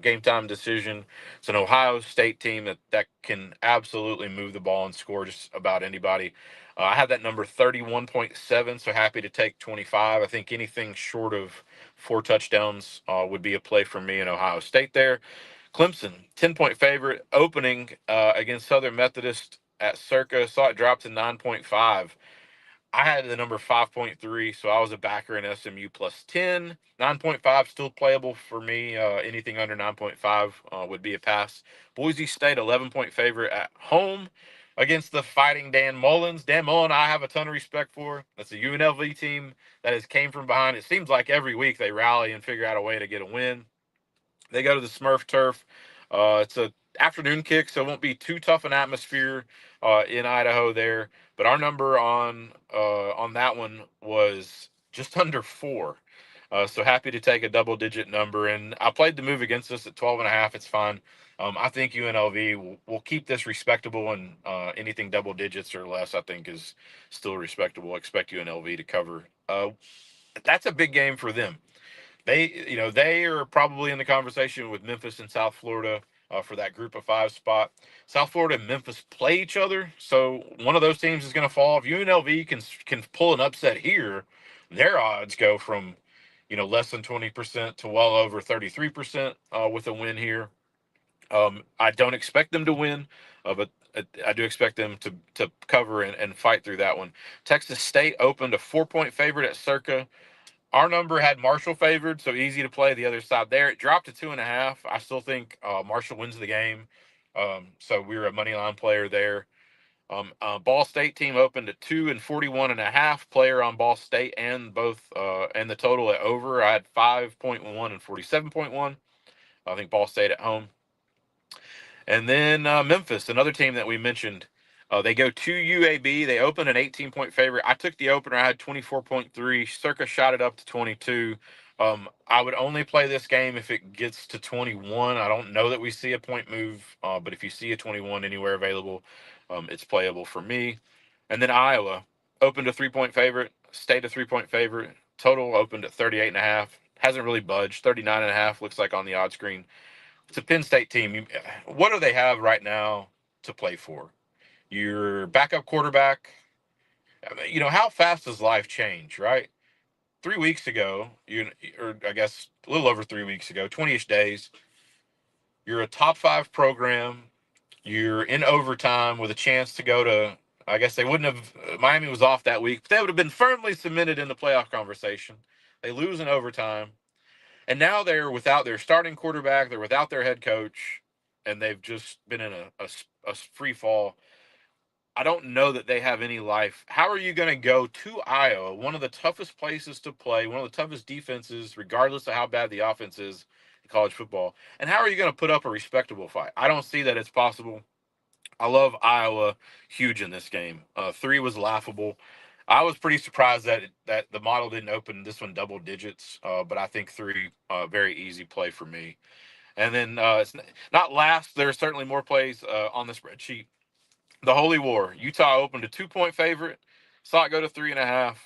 game time decision. It's an Ohio State team that can absolutely move the ball and score just about anybody. I have that number 31.7, so happy to take 25. I think anything short of 4 touchdowns would be a play for me in Ohio State there. Clemson, 10-point favorite, opening against Southern Methodist at Circa. Saw it drop to 9.5. I had the number 5.3, so I was a backer in SMU plus 10. 9.5 still playable for me. Anything under 9.5 would be a pass. Boise State, 11-point favorite at home against the Fighting Dan Mullins. Dan Mullen, I have a ton of respect for. That's a UNLV team that has came from behind. It seems like every week they rally and figure out a way to get a win. They go to the Smurf turf. It's a afternoon kick, so it won't be too tough an atmosphere in Idaho there. But our number on that one was just under 4. So happy to take a double-digit number. And I played the move against us at 12.5. It's fine. I think UNLV will keep this respectable, and anything double digits or less, I think, is still respectable. Expect UNLV to cover. That's a big game for them. They are probably in the conversation with Memphis and South Florida for that group of 5 spot. South Florida and Memphis play each other, so one of those teams is going to fall. If UNLV can pull an upset here, their odds go from less than 20% to well over 33% with a win here. I don't expect them to win, but I do expect them to cover and fight through that one. Texas State opened a 4-point favorite at Circa. Our number had Marshall favored, so easy to play the other side there. It dropped to 2.5. I still think Marshall wins the game, so we were a money line player there. Ball State team opened at 2 and 41.5. Player on Ball State and both and the total at over. I had 5.1 and 47.1. I think Ball State at home. And then Memphis, another team that we mentioned. They go to UAB. They open an 18-point favorite. I took the opener. I had 24.3. Circa shot it up to 22. I would only play this game if it gets to 21. I don't know that we see a point move, but if you see a 21 anywhere available, it's playable for me. And then Iowa opened a 3-point favorite, stayed a 3-point favorite. Total opened at 38.5. Hasn't really budged. 39.5 looks like on the odd screen. It's a Penn State team. What do they have right now to play for? Your backup quarterback. How fast does life change, right? 3 weeks ago, or I guess a little over 3 weeks ago, 20-ish days, you're a top 5 program. You're in overtime with a chance to go to, I guess they wouldn't have, Miami was off that week, but they would have been firmly cemented in the playoff conversation. They lose in overtime. And now they're without their starting quarterback. They're without their head coach, and they've just been in a free fall. I don't know that they have any life. How are you going to go to Iowa, one of the toughest places to play, one of the toughest defenses, regardless of how bad the offense is in college football? And how are you going to put up a respectable fight? I don't see that it's possible. I love Iowa huge in this game. 3 was laughable. I was pretty surprised that the model didn't open this one double digits, but I think 3 very easy play for me. And then it's not last. There are certainly more plays on the spreadsheet. The Holy War. Utah opened a 2-point favorite. Saw it go to 3.5.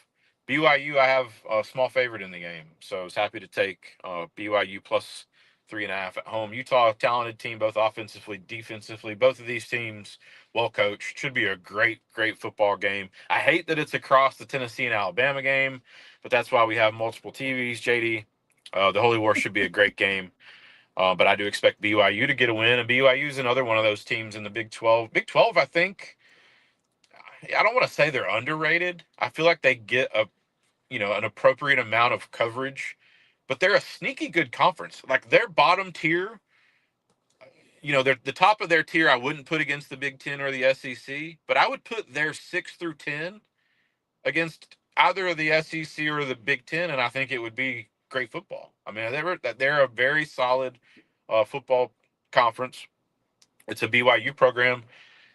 BYU, I have a small favorite in the game, so I was happy to take BYU plus 3.5 at home. Utah, talented team, both offensively, defensively. Both of these teams well coached. Should be a great, great football game. I hate that it's across the Tennessee and Alabama game, but that's why we have multiple TVs, JD. The Holy War should be a great game. But I do expect BYU to get a win, and BYU is another one of those teams in the Big 12. Big 12, I think, I don't want to say they're underrated. I feel like they get an appropriate amount of coverage, but they're a sneaky good conference. Like their bottom tier, they're the top of their tier. I wouldn't put against the Big 10 or the SEC, but I would put their 6 through 10 against either of the SEC or the Big 10, and I think it would be great football. I mean, they're a very solid football conference. It's a BYU program.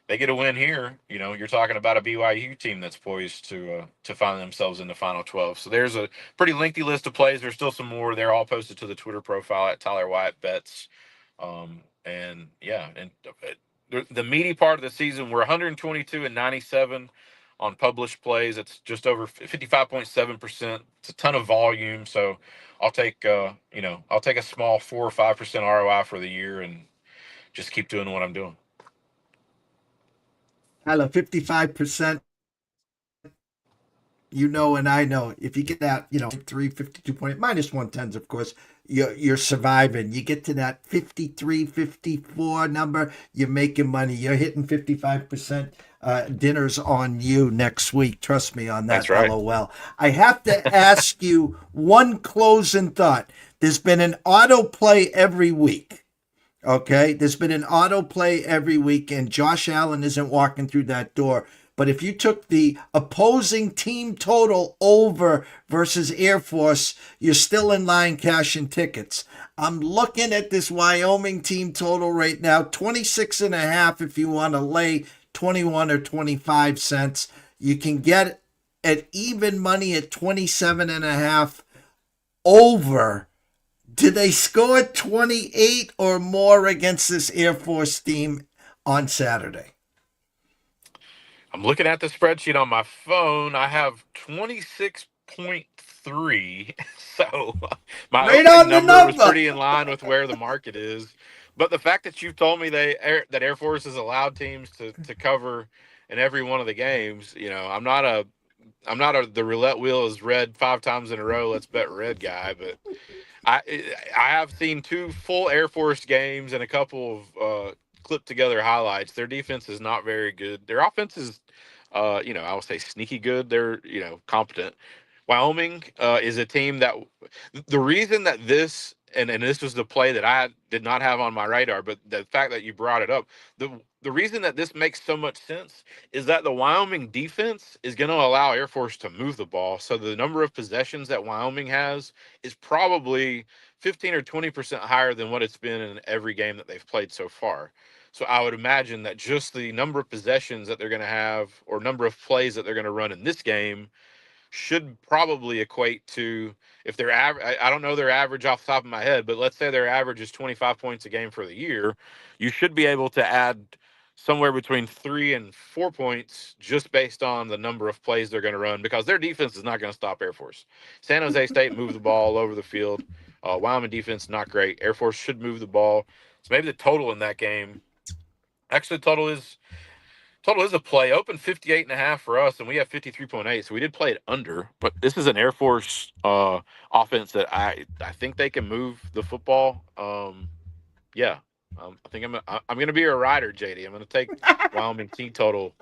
They get a win here, you're talking about a BYU team that's poised to find themselves in the Final 12. So there's a pretty lengthy list of plays. There's still some more. They're all posted to the Twitter profile at Tyler Wyatt Bets. And the meaty part of the season, we're 122 and 97 on published plays. It's just over 55.7%. It's a ton of volume. So I'll take a small 4 or 5% ROI for the year and just keep doing what I'm doing. Tyler, 55%. And I know if you get that, 352 point minus 110s, of course, you're surviving. You get to that 53, 54 number, you're making money. You're hitting 55%. Dinner's on you next week. Trust me on that. That's right. LOL. I have to ask you one closing thought. There's been an autoplay every week. Okay, there's been an autoplay every week, and Josh Allen isn't walking through that door. But if you took the opposing team total over versus Air Force, you're still in line cashing tickets. I'm looking at this Wyoming team total right now, 26.5 if you want to lay 21 or 25 cents. You can get at even money at 27.5 over. Do they score 28 or more against this Air Force team on Saturday? I'm looking at the spreadsheet on my phone. I have 26.3 3. So my Right opening on the number was number. pretty in line with where the market is. But the fact that you told me that Air Force has allowed teams to cover in every one of the games, I'm not the roulette wheel is red 5 times in a row. Let's bet red guy, but I I have seen 2 full Air Force games and a couple of clipped together highlights. Their defense is not very good. Their offense is, I would say sneaky good. They're competent. Wyoming is a team that the reason that and this was the play that I did not have on my radar, but the fact that you brought it up, the reason that this makes so much sense is that the Wyoming defense is going to allow Air Force to move the ball. So the number of possessions that Wyoming has is probably 15 or 20% higher than what it's been in every game that they've played so far. So I would imagine that just the number of possessions that they're going to have or number of plays that they're going to run in this game should probably equate to, if they're average, I don't know their average off the top of my head, but let's say their average is 25 points a game for the year. You should be able to add somewhere between 3 and 4 points just based on the number of plays they're going to run, because their defense is not going to stop Air Force. San Jose State moved the ball all over the field. Wyoming defense not great. Air Force should move the ball. So maybe the total in that game, actually total is a play. Open 58.5 for us, and we have 53.8. So we did play it under, but this is an Air Force offense that I think they can move the football. Yeah, I think I'm going to be a rider, JD. I'm going to take Wyoming team total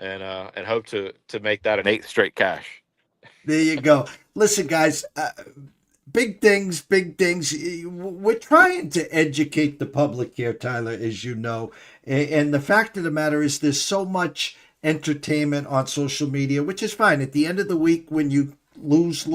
and hope to make that an 8th straight cash. There you go. Listen, guys, big things, big things. We're trying to educate the public here, Tyler, as you know. And the fact of the matter is there's so much entertainment on social media, which is fine. At the end of the week, when you lose,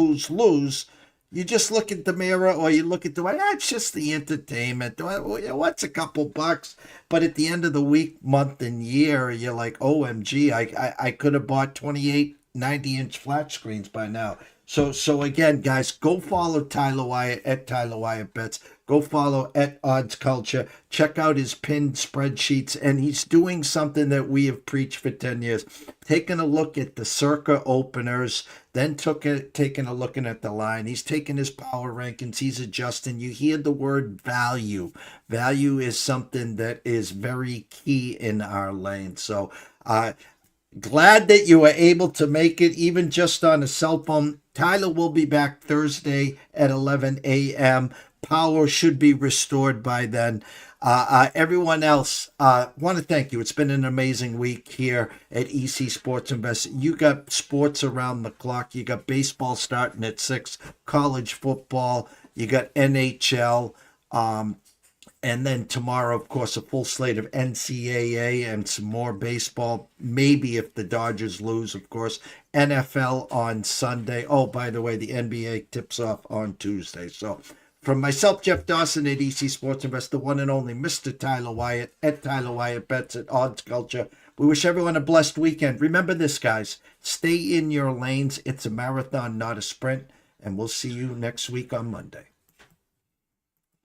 you just look at the mirror or you look at it's just the entertainment. What's a couple bucks? But at the end of the week, month, and year, you're like, OMG, I could have bought 28 90-inch flat screens by now. So again, guys, go follow Tyler Wyatt at Tyler Wyatt Bets. Go follow at Odds Culture. Check out his pinned spreadsheets, and he's doing something that we have preached for 10 years. Taking a look at the circa openers, then taking a look at the line. He's taking his power rankings. He's adjusting. You hear the word value. Value is something that is very key in our lane. So, glad that you were able to make it, even just on a cell phone. Tyler will be back Thursday at 11 a.m. Power should be restored by then. Everyone else, want to thank you. It's been an amazing week here at EC Sports Invest. You got sports around the clock. You got baseball starting at 6, college football. You got NHL. And then tomorrow, of course, a full slate of NCAA and some more baseball. Maybe if the Dodgers lose, of course. NFL on Sunday. Oh, by the way, the NBA tips off on Tuesday. So from myself, Jeff Dawson at EC Sports Invest, the one and only Mr. Tyler Wyatt at Tyler Wyatt Bets at Odds Culture. We wish everyone a blessed weekend. Remember this, guys. Stay in your lanes. It's a marathon, not a sprint. And we'll see you next week on Monday.